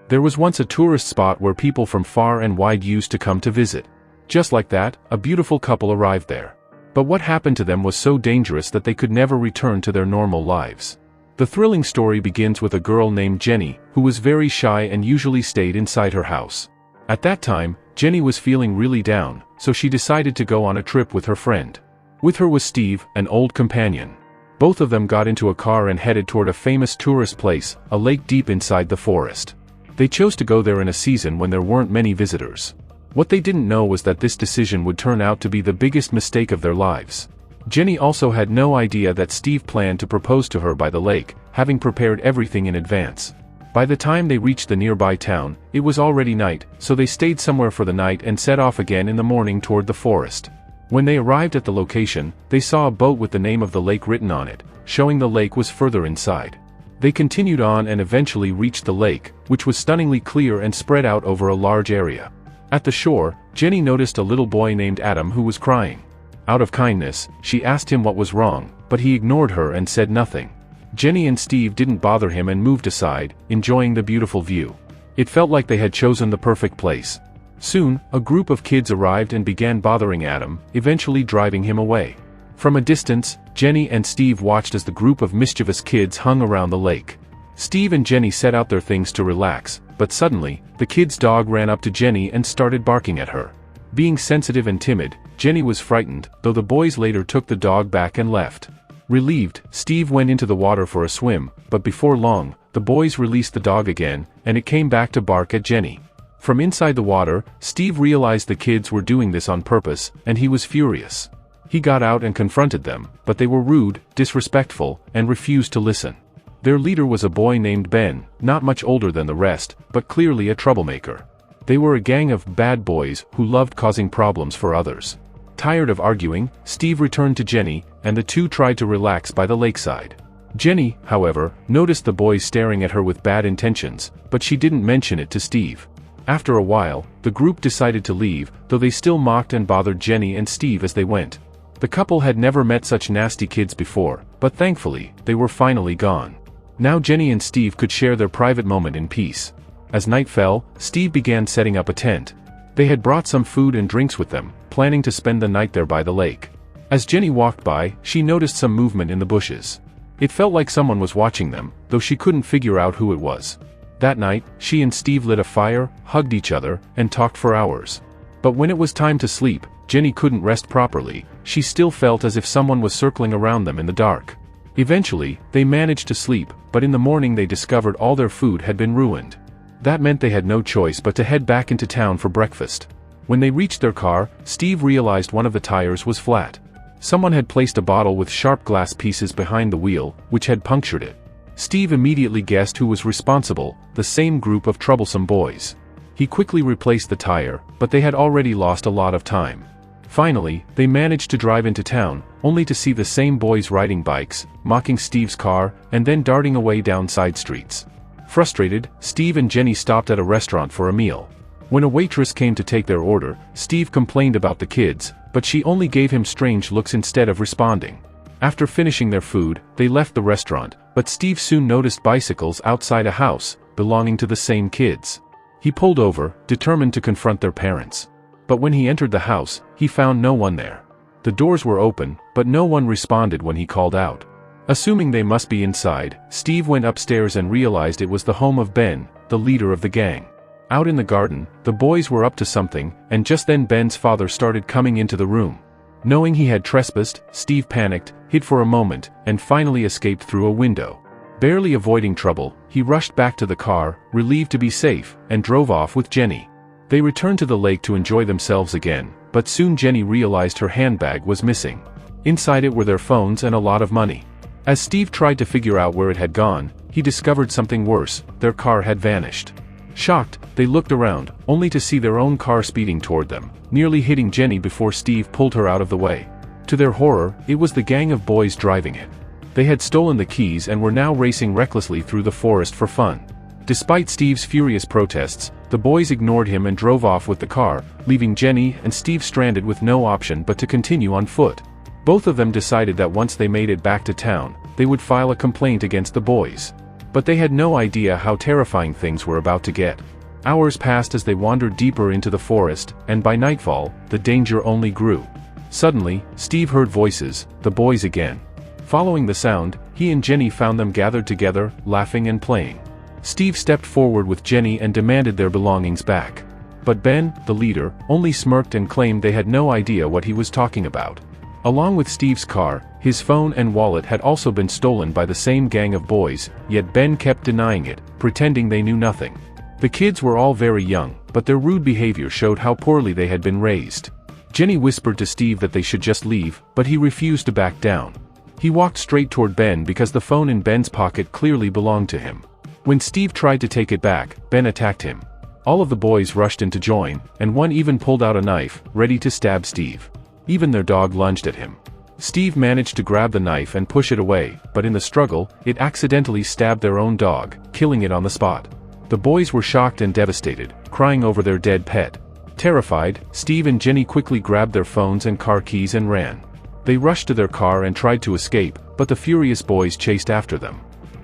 There was once a tourist spot where people from far and wide used to come to visit. Just like that, a beautiful couple arrived there. But what happened to them was so dangerous that they could never return to their normal lives. The thrilling story begins with a girl named Jenny, who was very shy and usually stayed inside her house. At that time, Jenny was feeling really down, so she decided to go on a trip with her friend. With her was Steve, an old companion. Both of them got into a car and headed toward a famous tourist place, a lake deep inside the forest. They chose to go there in a season when there weren't many visitors. What they didn't know was that this decision would turn out to be the biggest mistake of their lives. Jenny also had no idea that Steve planned to propose to her by the lake, having prepared everything in advance. By the time they reached the nearby town, it was already night, so they stayed somewhere for the night and set off again in the morning toward the forest. When they arrived at the location, they saw a boat with the name of the lake written on it, showing the lake was further inside. They continued on and eventually reached the lake, which was stunningly clear and spread out over a large area. At the shore, Jenny noticed a little boy named Adam who was crying. Out of kindness, she asked him what was wrong, but he ignored her and said nothing. Jenny and Steve didn't bother him and moved aside, enjoying the beautiful view. It felt like they had chosen the perfect place. Soon, a group of kids arrived and began bothering Adam, eventually driving him away. From a distance, Jenny and Steve watched as the group of mischievous kids hung around the lake. Steve and Jenny set out their things to relax, but suddenly, the kid's dog ran up to Jenny and started barking at her. Being sensitive and timid, Jenny was frightened, though the boys later took the dog back and left. Relieved, Steve went into the water for a swim, but before long, the boys released the dog again, and it came back to bark at Jenny. From inside the water, Steve realized the kids were doing this on purpose, and he was furious. He got out and confronted them, but they were rude, disrespectful, and refused to listen. Their leader was a boy named Ben, not much older than the rest, but clearly a troublemaker. They were a gang of bad boys who loved causing problems for others. Tired of arguing, Steve returned to Jenny, and the two tried to relax by the lakeside. Jenny, however, noticed the boys staring at her with bad intentions, but she didn't mention it to Steve. After a while, the group decided to leave, though they still mocked and bothered Jenny and Steve as they went. The couple had never met such nasty kids before, but thankfully, they were finally gone. Now Jenny and Steve could share their private moment in peace. As night fell, Steve began setting up a tent. They had brought some food and drinks with them, planning to spend the night there by the lake. As Jenny walked by, she noticed some movement in the bushes. It felt like someone was watching them, though she couldn't figure out who it was. That night, she and Steve lit a fire, hugged each other, and talked for hours. But when it was time to sleep, Jenny couldn't rest properly. She still felt as if someone was circling around them in the dark. Eventually, they managed to sleep, but in the morning they discovered all their food had been ruined. That meant they had no choice but to head back into town for breakfast. When they reached their car, Steve realized one of the tires was flat. Someone had placed a bottle with sharp glass pieces behind the wheel, which had punctured it. Steve immediately guessed who was responsible, the same group of troublesome boys. He quickly replaced the tire, but they had already lost a lot of time. Finally, they managed to drive into town, only to see the same boys riding bikes, mocking Steve's car, and then darting away down side streets. Frustrated, Steve and Jenny stopped at a restaurant for a meal. When a waitress came to take their order, Steve complained about the kids, but she only gave him strange looks instead of responding. After finishing their food, they left the restaurant, but Steve soon noticed bicycles outside a house, belonging to the same kids. He pulled over, determined to confront their parents. But when he entered the house, he found no one there. The doors were open, but no one responded when he called out. Assuming they must be inside, Steve went upstairs and realized it was the home of Ben, the leader of the gang. Out in the garden, the boys were up to something, and just then Ben's father started coming into the room. Knowing he had trespassed, Steve panicked, hid for a moment, and finally escaped through a window. Barely avoiding trouble, he rushed back to the car, relieved to be safe, and drove off with Jenny. They returned to the lake to enjoy themselves again, but soon Jenny realized her handbag was missing. Inside it were their phones and a lot of money. As Steve tried to figure out where it had gone, he discovered something worse: their car had vanished. Shocked, they looked around, only to see their own car speeding toward them, nearly hitting Jenny before Steve pulled her out of the way. To their horror, it was the gang of boys driving it. They had stolen the keys and were now racing recklessly through the forest for fun. Despite Steve's furious protests, the boys ignored him and drove off with the car, leaving Jenny and Steve stranded with no option but to continue on foot. Both of them decided that once they made it back to town, they would file a complaint against the boys. But they had no idea how terrifying things were about to get. Hours passed as they wandered deeper into the forest, and by nightfall, the danger only grew. Suddenly, Steve heard voices, the boys again. Following the sound, he and Jenny found them gathered together, laughing and playing. Steve stepped forward with Jenny and demanded their belongings back. But Ben, the leader, only smirked and claimed they had no idea what he was talking about. Along with Steve's car, his phone and wallet had also been stolen by the same gang of boys, yet Ben kept denying it, pretending they knew nothing. The kids were all very young, but their rude behavior showed how poorly they had been raised. Jenny whispered to Steve that they should just leave, but he refused to back down. He walked straight toward Ben because the phone in Ben's pocket clearly belonged to him. When Steve tried to take it back, Ben attacked him. All of the boys rushed in to join, and one even pulled out a knife, ready to stab Steve. Even their dog lunged at him. Steve managed to grab the knife and push it away, but in the struggle, it accidentally stabbed their own dog, killing it on the spot. The boys were shocked and devastated, crying over their dead pet. Terrified, Steve and Jenny quickly grabbed their phones and car keys and ran. They rushed to their car and tried to escape, but the furious boys chased after them.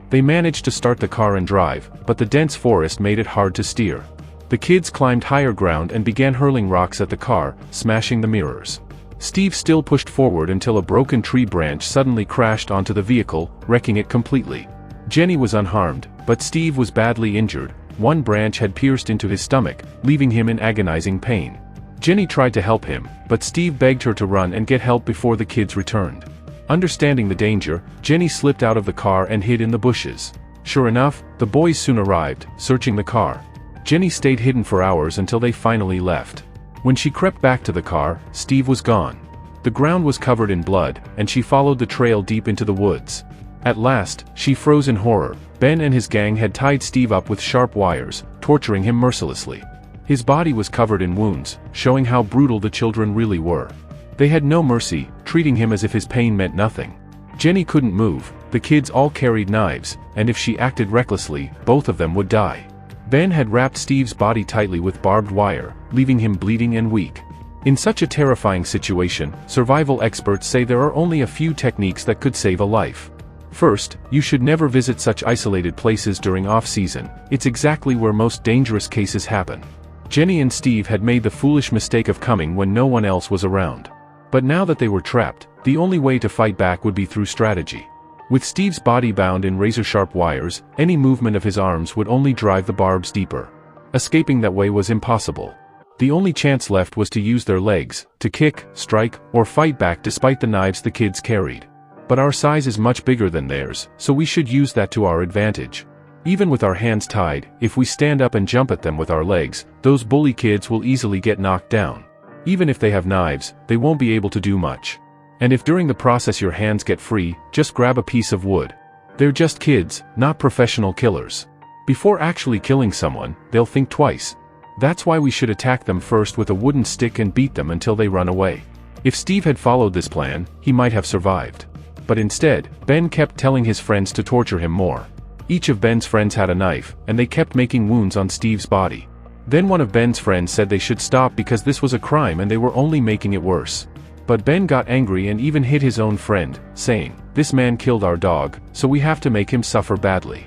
They managed to start the car and drive, but the dense forest made it hard to steer. The kids climbed higher ground and began hurling rocks at the car, smashing the mirrors. Steve still pushed forward until a broken tree branch suddenly crashed onto the vehicle, wrecking it completely. Jenny was unharmed, but Steve was badly injured. One branch had pierced into his stomach, leaving him in agonizing pain. Jenny tried to help him, but Steve begged her to run and get help before the kids returned. Understanding the danger, Jenny slipped out of the car and hid in the bushes. Sure enough, the boys soon arrived, searching the car. Jenny stayed hidden for hours until they finally left. When she crept back to the car, Steve was gone. The ground was covered in blood, and she followed the trail deep into the woods. At last, she froze in horror. Ben and his gang had tied Steve up with sharp wires, torturing him mercilessly. His body was covered in wounds, showing how brutal the children really were. They had no mercy, treating him as if his pain meant nothing. Jenny couldn't move, the kids all carried knives, and if she acted recklessly, both of them would die. Ben had wrapped Steve's body tightly with barbed wire, leaving him bleeding and weak. In such a terrifying situation, survival experts say there are only a few techniques that could save a life. First, you should never visit such isolated places during off-season. It's exactly where most dangerous cases happen. Jenny and Steve had made the foolish mistake of coming when no one else was around. But now that they were trapped, the only way to fight back would be through strategy. With Steve's body bound in razor-sharp wires, any movement of his arms would only drive the barbs deeper. Escaping that way was impossible. The only chance left was to use their legs, to kick, strike, or fight back despite the knives the kids carried. But our size is much bigger than theirs, so we should use that to our advantage. Even with our hands tied, if we stand up and jump at them with our legs, those bully kids will easily get knocked down. Even if they have knives, they won't be able to do much. And if during the process your hands get free, just grab a piece of wood. They're just kids, not professional killers. Before actually killing someone, they'll think twice. That's why we should attack them first with a wooden stick and beat them until they run away. If Steve had followed this plan, he might have survived. But instead, Ben kept telling his friends to torture him more. Each of Ben's friends had a knife, and they kept making wounds on Steve's body. Then one of Ben's friends said they should stop because this was a crime and they were only making it worse. But Ben got angry and even hit his own friend, saying, "This man killed our dog, so we have to make him suffer badly."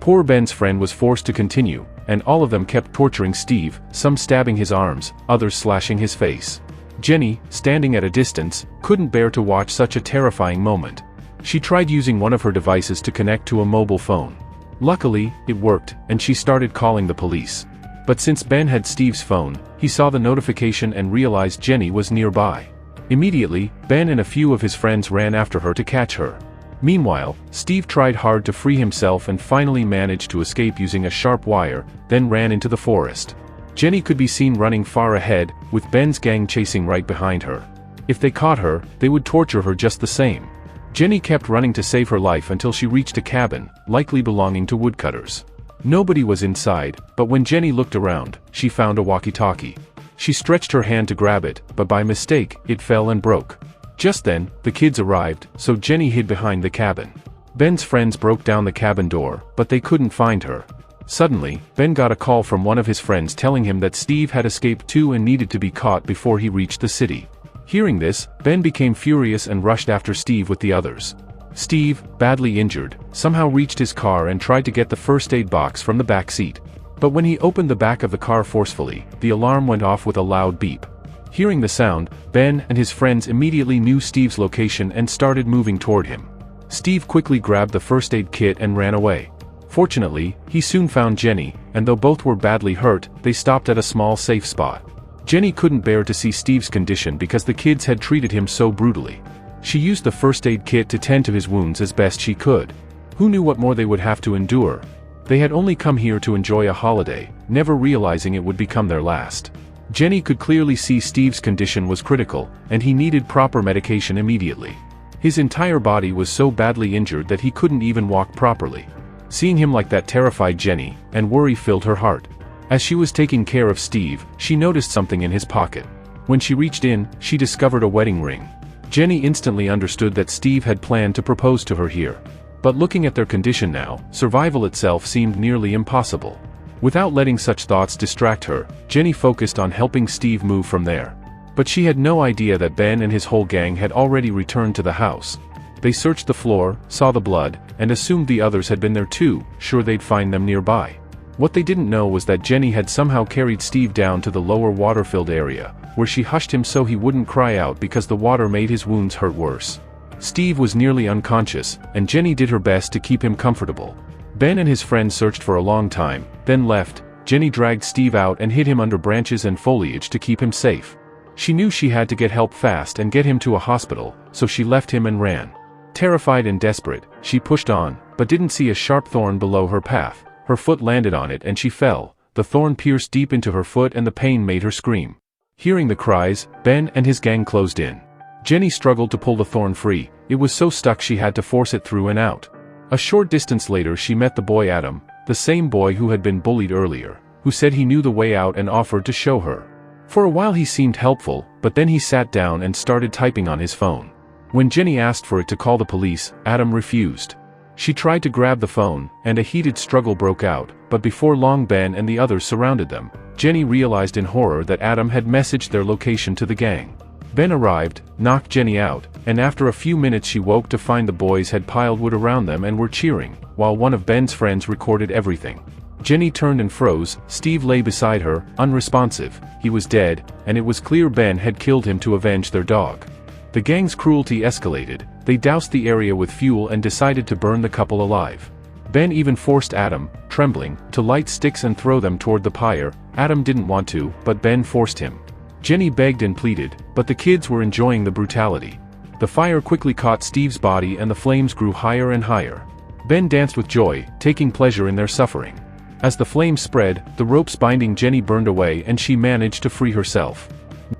Poor Ben's friend was forced to continue, and all of them kept torturing Steve, some stabbing his arms, others slashing his face. Jenny, standing at a distance, couldn't bear to watch such a terrifying moment. She tried using one of her devices to connect to a mobile phone. Luckily, it worked, and she started calling the police. But since Ben had Steve's phone, he saw the notification and realized Jenny was nearby. Immediately, Ben and a few of his friends ran after her to catch her. Meanwhile, Steve tried hard to free himself and finally managed to escape using a sharp wire, then ran into the forest. Jenny could be seen running far ahead, with Ben's gang chasing right behind her. If they caught her, they would torture her just the same. Jenny kept running to save her life until she reached a cabin, likely belonging to woodcutters. Nobody was inside, but when Jenny looked around, she found a walkie-talkie. She stretched her hand to grab it, but by mistake, it fell and broke. Just then, the kids arrived, so Jenny hid behind the cabin. Ben's friends broke down the cabin door, but they couldn't find her. Suddenly, Ben got a call from one of his friends telling him that Steve had escaped too and needed to be caught before he reached the city. Hearing this, Ben became furious and rushed after Steve with the others. Steve, badly injured, somehow reached his car and tried to get the first aid box from the back seat. But when he opened the back of the car forcefully, the alarm went off with a loud beep. Hearing the sound, Ben and his friends immediately knew Steve's location and started moving toward him. Steve quickly grabbed the first aid kit and ran away. Fortunately, he soon found Jenny, and though both were badly hurt, they stopped at a small safe spot. Jenny couldn't bear to see Steve's condition because the kids had treated him so brutally. She used the first aid kit to tend to his wounds as best she could. Who knew what more they would have to endure? They had only come here to enjoy a holiday, never realizing it would become their last. Jenny could clearly see Steve's condition was critical, and he needed proper medication immediately. His entire body was so badly injured that he couldn't even walk properly. Seeing him like that terrified Jenny, and worry filled her heart. As she was taking care of Steve, she noticed something in his pocket. When she reached in, she discovered a wedding ring. Jenny instantly understood that Steve had planned to propose to her here. But looking at their condition now, survival itself seemed nearly impossible. Without letting such thoughts distract her, Jenny focused on helping Steve move from there. But she had no idea that Ben and his whole gang had already returned to the house. They searched the floor, saw the blood, and assumed the others had been there too, sure they'd find them nearby. What they didn't know was that Jenny had somehow carried Steve down to the lower water-filled area, where she hushed him so he wouldn't cry out because the water made his wounds hurt worse. Steve was nearly unconscious, and Jenny did her best to keep him comfortable. Ben and his friends searched for a long time, then left. Jenny dragged Steve out and hid him under branches and foliage to keep him safe. She knew she had to get help fast and get him to a hospital, so she left him and ran. Terrified and desperate, she pushed on, but didn't see a sharp thorn below her path. Her foot landed on it and she fell. The thorn pierced deep into her foot and the pain made her scream. Hearing the cries, Ben and his gang closed in. Jenny struggled to pull the thorn free. It was so stuck she had to force it through and out. A short distance later she met the boy Adam, the same boy who had been bullied earlier, who said he knew the way out and offered to show her. For a while he seemed helpful, but then he sat down and started typing on his phone. When Jenny asked for it to call the police, Adam refused. She tried to grab the phone, and a heated struggle broke out, but before long Ben and the others surrounded them. Jenny realized in horror that Adam had messaged their location to the gang. Ben arrived, knocked Jenny out, and after a few minutes she woke to find the boys had piled wood around them and were cheering, while one of Ben's friends recorded everything. Jenny turned and froze. Steve lay beside her, unresponsive. He was dead, and it was clear Ben had killed him to avenge their dog. The gang's cruelty escalated. They doused the area with fuel and decided to burn the couple alive. Ben even forced Adam, trembling, to light sticks and throw them toward the pyre. Adam didn't want to, but Ben forced him. Jenny begged and pleaded, but the kids were enjoying the brutality. The fire quickly caught Steve's body and the flames grew higher and higher. Ben danced with joy, taking pleasure in their suffering. As the flames spread, the ropes binding Jenny burned away and she managed to free herself.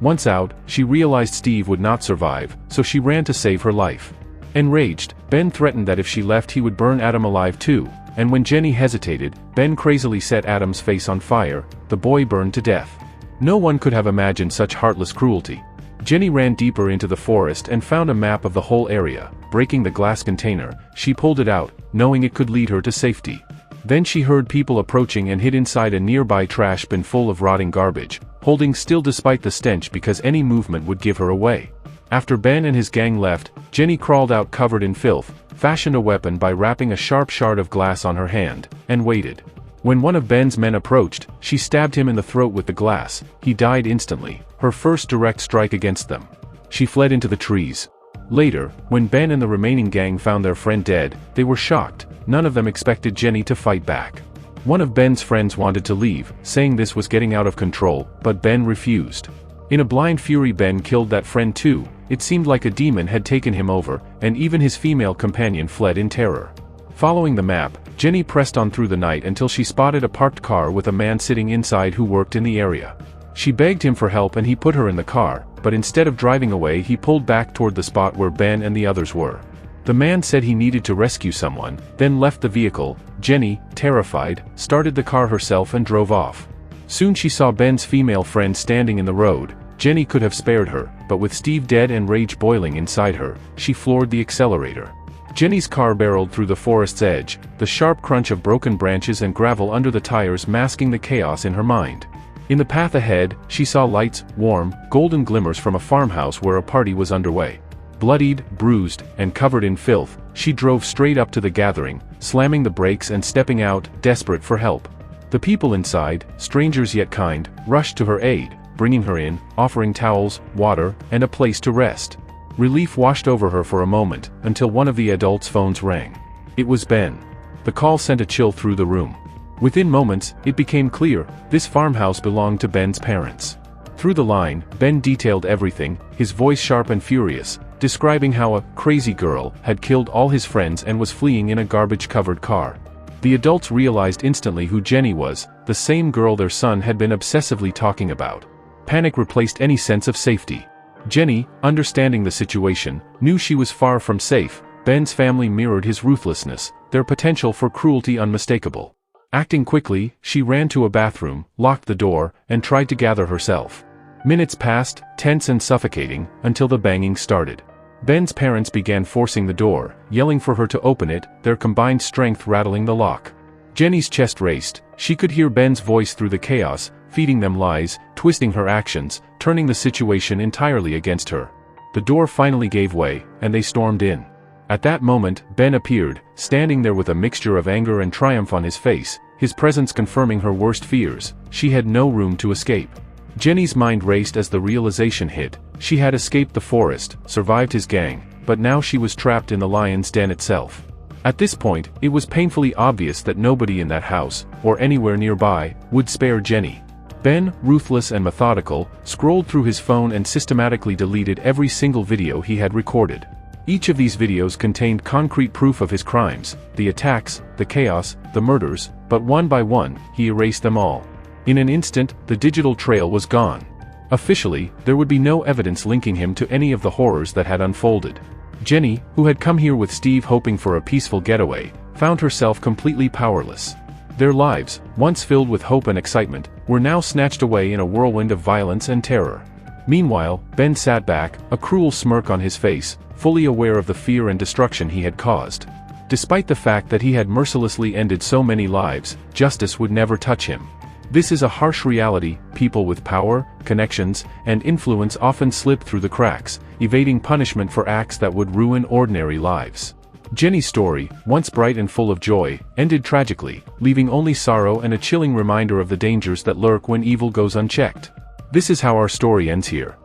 Once out, she realized Steve would not survive, so she ran to save her life. Enraged, Ben threatened that if she left he would burn Adam alive too, and when Jenny hesitated, Ben crazily set Adam's face on fire. The boy burned to death. No one could have imagined such heartless cruelty. Jenny ran deeper into the forest and found a map of the whole area. Breaking the glass container, she pulled it out, knowing it could lead her to safety. Then she heard people approaching and hid inside a nearby trash bin full of rotting garbage, holding still despite the stench because any movement would give her away. After Ben and his gang left, Jenny crawled out covered in filth, fashioned a weapon by wrapping a sharp shard of glass on her hand, and waited. When one of Ben's men approached, she stabbed him in the throat with the glass. He died instantly, her first direct strike against them. She fled into the trees. Later, when Ben and the remaining gang found their friend dead, they were shocked. None of them expected Jenny to fight back. One of Ben's friends wanted to leave, saying this was getting out of control, but Ben refused. In a blind fury Ben killed that friend too. It seemed like a demon had taken him over, and even his female companion fled in terror. Following the map, Jenny pressed on through the night until she spotted a parked car with a man sitting inside who worked in the area. She begged him for help and he put her in the car, but instead of driving away he pulled back toward the spot where Ben and the others were. The man said he needed to rescue someone, then left the vehicle. Jenny, terrified, started the car herself and drove off. Soon she saw Ben's female friend standing in the road. Jenny could have spared her, but with Steve dead and rage boiling inside her, she floored the accelerator. Jenny's car barreled through the forest's edge, the sharp crunch of broken branches and gravel under the tires masking the chaos in her mind. In the path ahead, she saw lights, warm, golden glimmers from a farmhouse where a party was underway. Bloodied, bruised, and covered in filth, she drove straight up to the gathering, slamming the brakes and stepping out, desperate for help. The people inside, strangers yet kind, rushed to her aid, bringing her in, offering towels, water, and a place to rest. Relief washed over her for a moment, until one of the adults' phones rang. It was Ben. The call sent a chill through the room. Within moments, it became clear, this farmhouse belonged to Ben's parents. Through the line, Ben detailed everything, his voice sharp and furious, describing how a crazy girl had killed all his friends and was fleeing in a garbage-covered car. The adults realized instantly who Jenny was, the same girl their son had been obsessively talking about. Panic replaced any sense of safety. Jenny, understanding the situation, knew she was far from safe. Ben's family mirrored his ruthlessness, their potential for cruelty unmistakable. Acting quickly, she ran to a bathroom, locked the door, and tried to gather herself. Minutes passed, tense and suffocating, until the banging started. Ben's parents began forcing the door, yelling for her to open it, their combined strength rattling the lock. Jenny's chest raced. She could hear Ben's voice through the chaos, feeding them lies, twisting her actions, turning the situation entirely against her. The door finally gave way, and they stormed in. At that moment, Ben appeared, standing there with a mixture of anger and triumph on his face, his presence confirming her worst fears. She had no room to escape. Jenny's mind raced as the realization hit. She had escaped the forest, survived his gang, but now she was trapped in the lion's den itself. At this point, it was painfully obvious that nobody in that house, or anywhere nearby, would spare Jenny. Ben, ruthless and methodical, scrolled through his phone and systematically deleted every single video he had recorded. Each of these videos contained concrete proof of his crimes, the attacks, the chaos, the murders, but one by one, he erased them all. In an instant, the digital trail was gone. Officially, there would be no evidence linking him to any of the horrors that had unfolded. Jenny, who had come here with Steve hoping for a peaceful getaway, found herself completely powerless. Their lives, once filled with hope and excitement, were now snatched away in a whirlwind of violence and terror. Meanwhile, Ben sat back, a cruel smirk on his face, fully aware of the fear and destruction he had caused. Despite the fact that he had mercilessly ended so many lives, justice would never touch him. This is a harsh reality. People with power, connections, and influence often slip through the cracks, evading punishment for acts that would ruin ordinary lives. Jenny's story, once bright and full of joy, ended tragically, leaving only sorrow and a chilling reminder of the dangers that lurk when evil goes unchecked. This is how our story ends here.